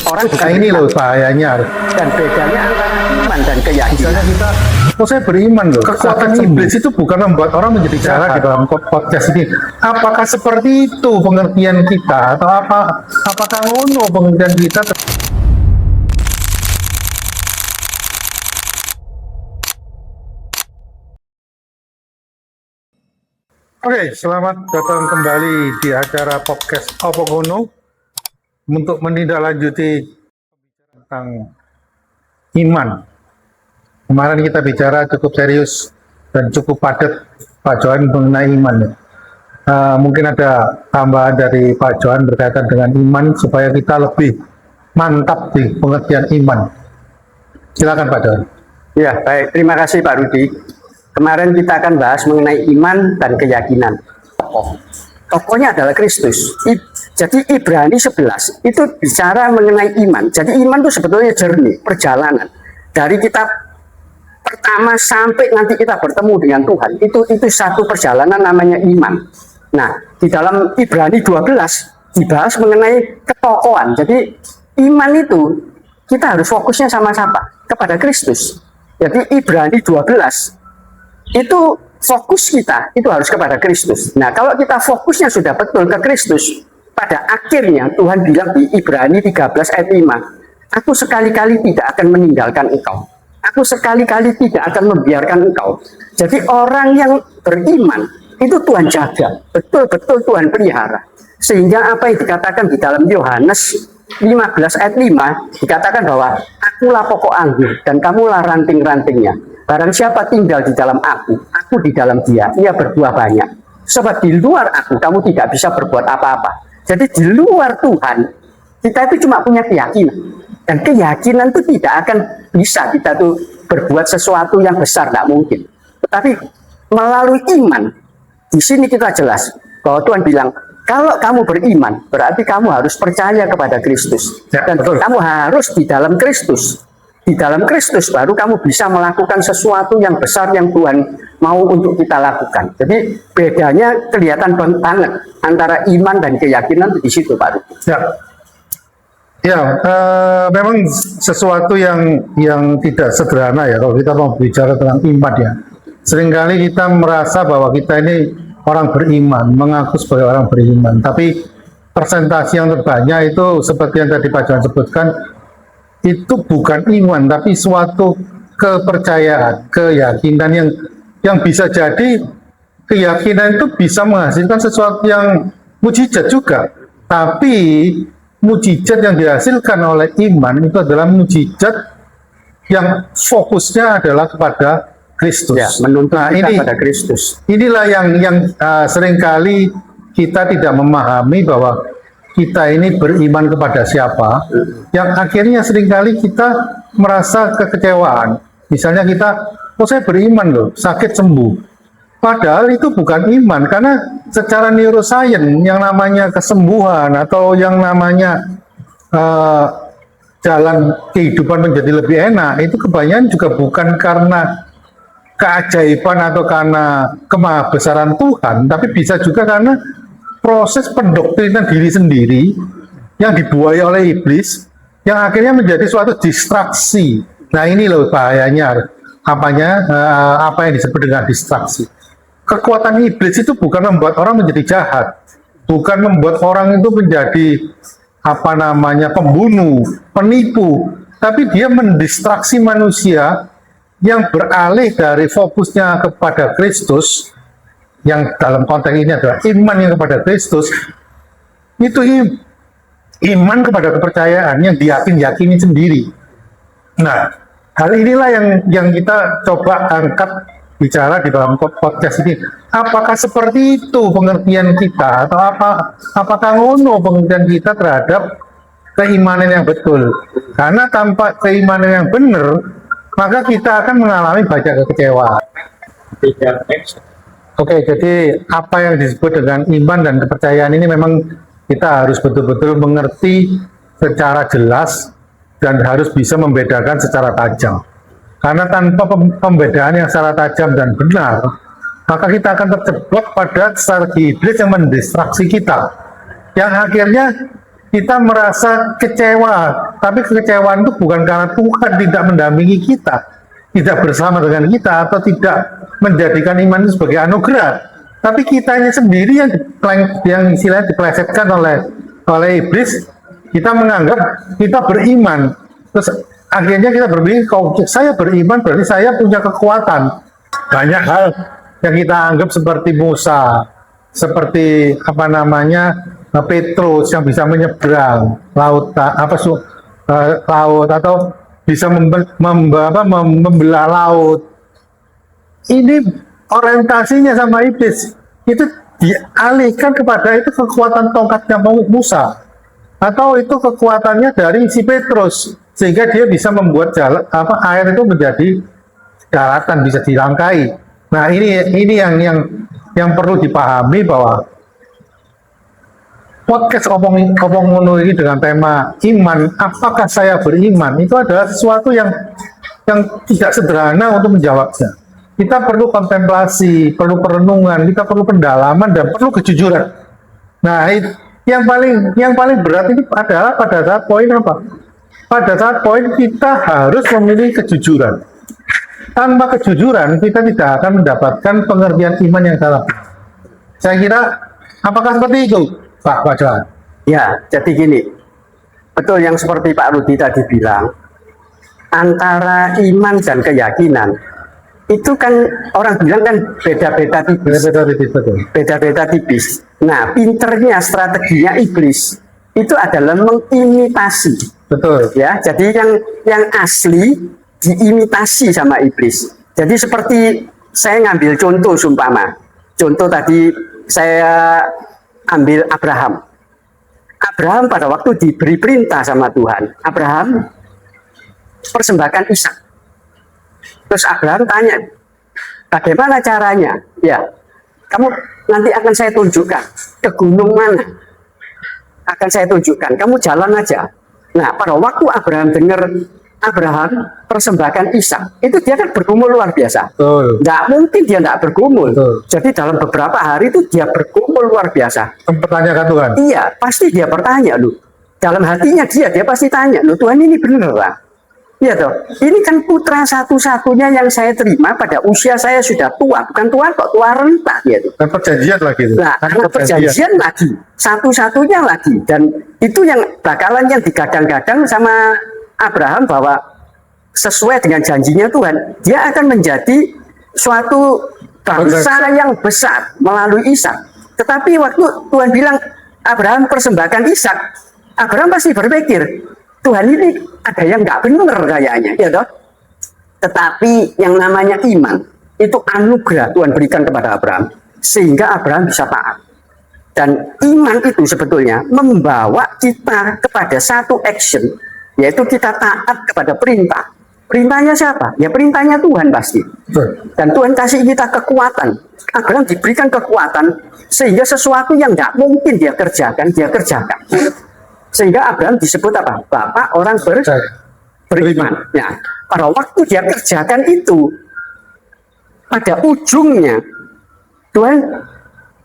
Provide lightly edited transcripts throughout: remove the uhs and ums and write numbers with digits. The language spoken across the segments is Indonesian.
orang Nah ini loh bahayanya. dan bedanya antara iman dan keyakinan. Misalnya kita, saya beriman loh. Kekuatan iblis itu bukan membuat orang menjadi jahat di dalam podcast ini. Apakah seperti itu pengertian kita atau apakah ngono pengertian kita? Oke, selamat datang kembali di acara podcast Opogono untuk menindaklanjuti tentang iman. Kemarin kita bicara cukup serius dan cukup padat Pak Johan mengenai iman. Mungkin ada tambahan dari Pak Johan berkaitan dengan iman supaya kita lebih mantap di pengertian iman. Silakan Pak Johan. Ya, baik. Terima kasih Pak Rudi. Kemarin kita akan bahas mengenai iman dan keyakinan. Tokohnya adalah Kristus. Jadi Ibrani 11 itu bicara mengenai iman. Jadi iman itu sebetulnya journey, perjalanan. Dari kita pertama sampai nanti kita bertemu dengan Tuhan. Itu satu perjalanan namanya iman. Nah, di dalam Ibrani 12 dibahas mengenai ketokohan. Jadi iman itu kita harus fokusnya sama siapa? Kepada Kristus. Jadi Ibrani 12 itu fokus kita itu harus kepada Kristus. Nah, kalau kita fokusnya sudah betul ke Kristus, pada akhirnya Tuhan bilang di Ibrani 13 ayat 5, aku sekali-kali tidak akan meninggalkan engkau. Aku sekali-kali tidak akan membiarkan engkau. Jadi orang yang beriman itu Tuhan jaga, betul-betul Tuhan pelihara. Sehingga apa yang dikatakan di dalam Yohanes 15 ayat 5 dikatakan bahwa akulah pokok anggur dan kamulah ranting-rantingnya. Barang siapa tinggal di dalam aku di dalam dia, ia berbuah banyak. Sebab di luar aku, kamu tidak bisa berbuat apa-apa. Jadi di luar Tuhan, kita itu cuma punya keyakinan. Dan keyakinan itu tidak akan bisa kita tuh berbuat sesuatu yang besar, tidak mungkin. Tetapi melalui iman, di sini kita jelas bahwa Tuhan bilang, kalau kamu beriman, berarti kamu harus percaya kepada Kristus. Dan kamu harus di dalam Kristus. Di dalam Kristus baru kamu bisa melakukan sesuatu yang besar yang Tuhan mau untuk kita lakukan. Jadi bedanya kelihatan banget antara iman dan keyakinan di situ, Pak Rudi. Memang sesuatu yang tidak sederhana ya kalau kita mau bicara tentang iman ya. Seringkali kita merasa bahwa kita ini orang beriman, mengaku sebagai orang beriman, tapi persentase yang terbanyak itu seperti yang tadi Pak Johan sebutkan, itu bukan iman tapi suatu kepercayaan, keyakinan yang bisa jadi keyakinan itu bisa menghasilkan sesuatu yang mujizat juga. Tapi mujizat yang dihasilkan oleh iman itu adalah mujizat yang fokusnya adalah kepada Kristus. Ya, menuntut kita pada Kristus. Inilah yang seringkali kita tidak memahami bahwa kita ini beriman kepada siapa, yang akhirnya seringkali kita merasa kekecewaan. Misalnya kita, saya beriman loh, sakit sembuh. Padahal itu bukan iman, karena secara neuroscience yang namanya kesembuhan atau yang namanya jalan kehidupan menjadi lebih enak, itu kebanyakan juga bukan karena keajaiban atau karena kemahabesaran Tuhan, tapi bisa juga karena proses pendoktrinan diri sendiri yang dibuai oleh iblis yang akhirnya menjadi suatu distraksi. Nah ini loh bahayanya apa yang disebut dengan distraksi. Kekuatan iblis itu bukan membuat orang menjadi jahat, bukan membuat orang itu menjadi pembunuh, penipu, tapi dia mendistraksi manusia yang beralih dari fokusnya kepada Kristus, yang dalam konteks ini adalah iman yang kepada Kristus, itu iman kepada kepercayaan yang diyakini sendiri. Nah, hal inilah yang kita coba angkat bicara di dalam podcast ini. Apakah seperti itu pengertian kita atau apakah ngono pengertian kita terhadap keimanan yang betul? Karena tanpa keimanan yang benar, maka kita akan mengalami banyak kekecewaan. Oke, jadi apa yang disebut dengan iman dan kepercayaan ini memang kita harus betul-betul mengerti secara jelas dan harus bisa membedakan secara tajam. Karena tanpa pembedaan yang secara tajam dan benar, maka kita akan terjebak pada strategi iblis yang mendistraksi kita. Yang akhirnya kita merasa kecewa, tapi kekecewaan itu bukan karena Tuhan tidak mendampingi kita, tidak bersama dengan kita, atau tidak menjadikan iman itu sebagai anugerah, tapi kitanya sendiri yang istilahnya dipelesetkan oleh iblis. Kita menganggap kita beriman, terus akhirnya kita berpikir, kalau saya beriman berarti saya punya kekuatan. Banyak hal yang kita anggap seperti Musa, seperti Petrus yang bisa menyeberang laut atau bisa membelah laut. Ini orientasinya sama iblis itu dialihkan kepada itu kekuatan tongkatnya Musa, atau itu kekuatannya dari si Petrus, sehingga dia bisa membuat air itu menjadi daratan, bisa dirangkai. Nah, ini yang perlu dipahami, bahwa podcast Opong Ngono ini dengan tema iman, apakah saya beriman, itu adalah sesuatu yang tidak sederhana untuk menjawabnya. Kita perlu kontemplasi, perlu perenungan, kita perlu pendalaman, dan perlu kejujuran. Nah, yang paling berat ini adalah pada saat poin apa? Pada saat poin kita harus memilih kejujuran. Tanpa kejujuran kita tidak akan mendapatkan pengertian iman yang salah. Saya kira, apakah seperti itu, Pak Johan? Ya, jadi gini, betul yang seperti Pak Rudi tadi bilang, antara iman dan keyakinan itu kan orang bilang kan beda-beda tipis. Beda-beda tipis. Nah, pinternya strateginya iblis itu adalah mengimitasi. Betul. Ya, jadi yang asli diimitasi sama iblis. Jadi seperti saya ngambil contoh sumpama. Contoh tadi saya ambil Abraham. Abraham pada waktu diberi perintah sama Tuhan, Abraham persembahkan Ishak. Terus Abraham tanya, bagaimana caranya? Ya, kamu nanti akan saya tunjukkan ke gunung mana. Akan saya tunjukkan, kamu jalan aja. Nah, pada waktu Abraham dengar Abraham persembahkan Ishak, itu dia kan bergumul luar biasa. Nggak mungkin dia nggak bergumul. Jadi dalam beberapa hari itu dia bergumul luar biasa. Mempertanyakan Tuhan. Iya, pasti dia bertanya loh. Dalam hatinya dia pasti tanya loh, Tuhan ini benar lah. Iya toh, ini kan putra satu-satunya yang saya terima pada usia saya sudah tua, bukan tua kok, tua renta gitu. Dan perjanjian lagi. Nah, anak perjanjian lagi, satu-satunya lagi, dan itu yang bakalan yang digadang-gadang sama Abraham bahwa sesuai dengan janjinya Tuhan, dia akan menjadi suatu bangsa yang besar melalui Ishak. Tetapi waktu Tuhan bilang Abraham persembahkan Ishak, Abraham pasti berpikir, Tuhan ini ada yang nggak benar kayaknya, ya toh. Tetapi yang namanya iman itu anugerah Tuhan berikan kepada Abraham, sehingga Abraham bisa taat. Dan iman itu sebetulnya membawa kita kepada satu action, yaitu kita taat kepada perintah. Perintahnya siapa? Ya perintahnya Tuhan pasti. Dan Tuhan kasih kita kekuatan. Abraham diberikan kekuatan sehingga sesuatu yang nggak mungkin dia kerjakan, dia kerjakan. Sehingga Abraham disebut apa? Bapak orang beriman. Ya, pada waktu dia kerjakan itu, pada ujungnya Tuhan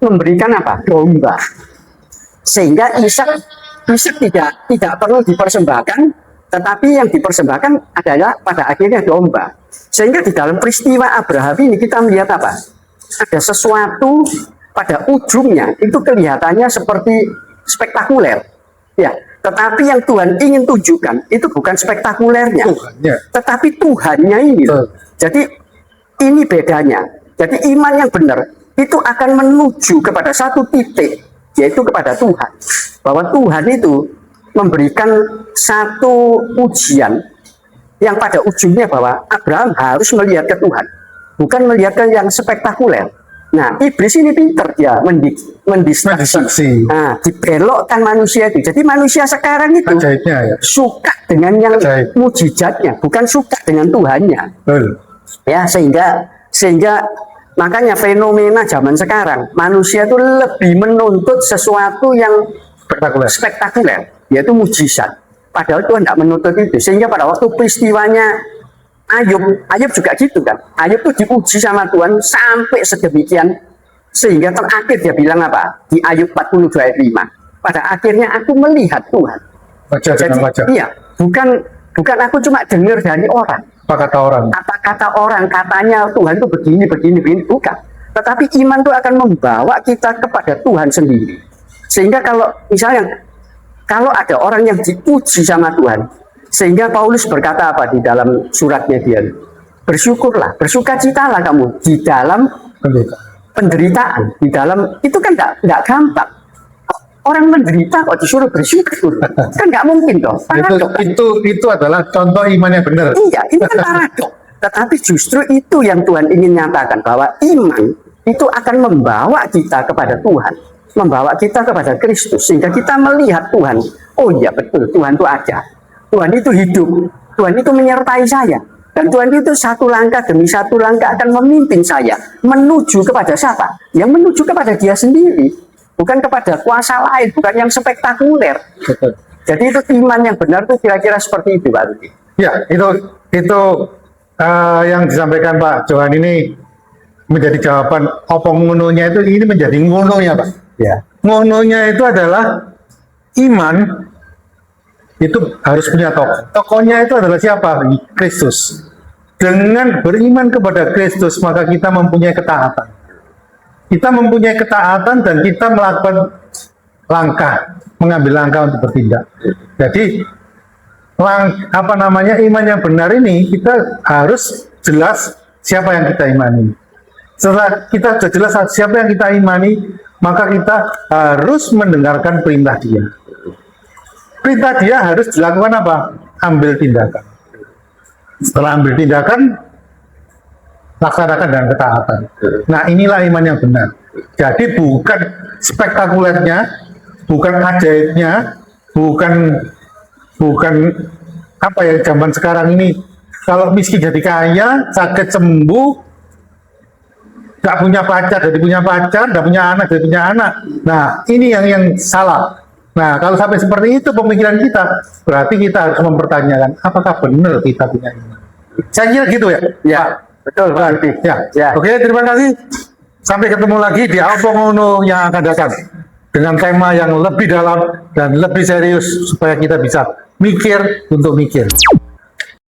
memberikan apa? Domba. Sehingga Ishak tidak perlu dipersembahkan, tetapi yang dipersembahkan adalah pada akhirnya domba. Sehingga di dalam peristiwa Abraham ini kita melihat apa? Ada sesuatu pada ujungnya itu kelihatannya seperti spektakuler. Ya, tetapi yang Tuhan ingin tunjukkan itu bukan spektakulernya, tetapi Tuhannya ini. Jadi ini bedanya. Jadi iman yang benar itu akan menuju kepada satu titik, yaitu kepada Tuhan. Bahwa Tuhan itu memberikan satu ujian yang pada ujungnya bahwa Abraham harus melihat ke Tuhan, bukan melihat ke yang spektakuler. Nah, iblis ini pinter dia mendistraksi. Nah, dibelokkan manusia itu. Jadi manusia sekarang itu suka dengan yang mujizatnya, bukan suka dengan Tuhannya. Ya, sehingga makanya fenomena zaman sekarang manusia itu lebih menuntut sesuatu yang spektakuler, yaitu mujizat. Padahal Tuhan tidak menuntut itu. Sehingga pada waktu peristiwanya Ayub juga gitu kan. Ayub itu diuji sama Tuhan sampai sedemikian sehingga terakhir dia bilang apa? Di Ayub 42 ayat 5. pada akhirnya aku melihat Tuhan. Wajah Jadi dengan wajah. iya, bukan aku cuma dengar dari orang. Apa kata orang? Apa kata orang, katanya Tuhan itu begini, bukan. Tetapi iman itu akan membawa kita kepada Tuhan sendiri. Sehingga kalau ada orang yang dipuji sama Tuhan, sehingga Paulus berkata apa di dalam suratnya dia? Bersyukurlah, bersukacitalah kamu di dalam penderitaan, di dalam itu kan nggak gampang. Orang menderita kok disuruh bersyukur, kan nggak mungkin dong. Paradok. Itu adalah contoh iman yang benar. Iya, ini kan paradok. Tetapi justru itu yang Tuhan ingin nyatakan, bahwa iman itu akan membawa kita kepada Tuhan, membawa kita kepada Kristus, sehingga kita melihat Tuhan. Oh iya betul, Tuhan itu ada, Tuhan itu hidup, Tuhan itu menyertai saya, dan Tuhan itu satu langkah demi satu langkah akan memimpin saya menuju kepada siapa? Yang menuju kepada Dia sendiri, bukan kepada kuasa lain, bukan yang spektakuler. Betul. Jadi itu iman yang benar itu kira-kira seperti itu, Pak Rudi. Ya, itu yang disampaikan Pak Johan ini menjadi jawaban apa ngononya itu, ini menjadi ngononya Pak. Ya. Ngononya itu adalah iman itu harus punya tokoh. Tokohnya itu adalah siapa? Kristus. Dengan beriman kepada Kristus maka kita mempunyai ketaatan. Kita mempunyai ketaatan dan kita melakukan mengambil langkah untuk bertindak. Jadi iman yang benar ini kita harus jelas siapa yang kita imani. Setelah kita sudah jelas siapa yang kita imani, maka kita harus mendengarkan perintah Dia. Perintah Dia harus dilakukan apa? Ambil tindakan. Setelah ambil tindakan, laksanakan dengan ketaatan. Nah, inilah iman yang benar. Jadi bukan spektakulernya, bukan ajaibnya, bukan apa ya zaman sekarang ini. Kalau miskin jadi kaya, sakit sembuh, nggak punya pacar jadi punya pacar, nggak punya anak jadi punya anak. Nah, ini yang salah. Nah, kalau sampai seperti itu pemikiran kita, berarti kita harus mempertanyakan apakah benar kita punya iman. Saya kira gitu ya. Ya, betul Pak Rudi. Ya. Oke, terima kasih. Sampai ketemu lagi di Apa Ngono yang akan datang dengan tema yang lebih dalam dan lebih serius supaya kita bisa mikir untuk mikir.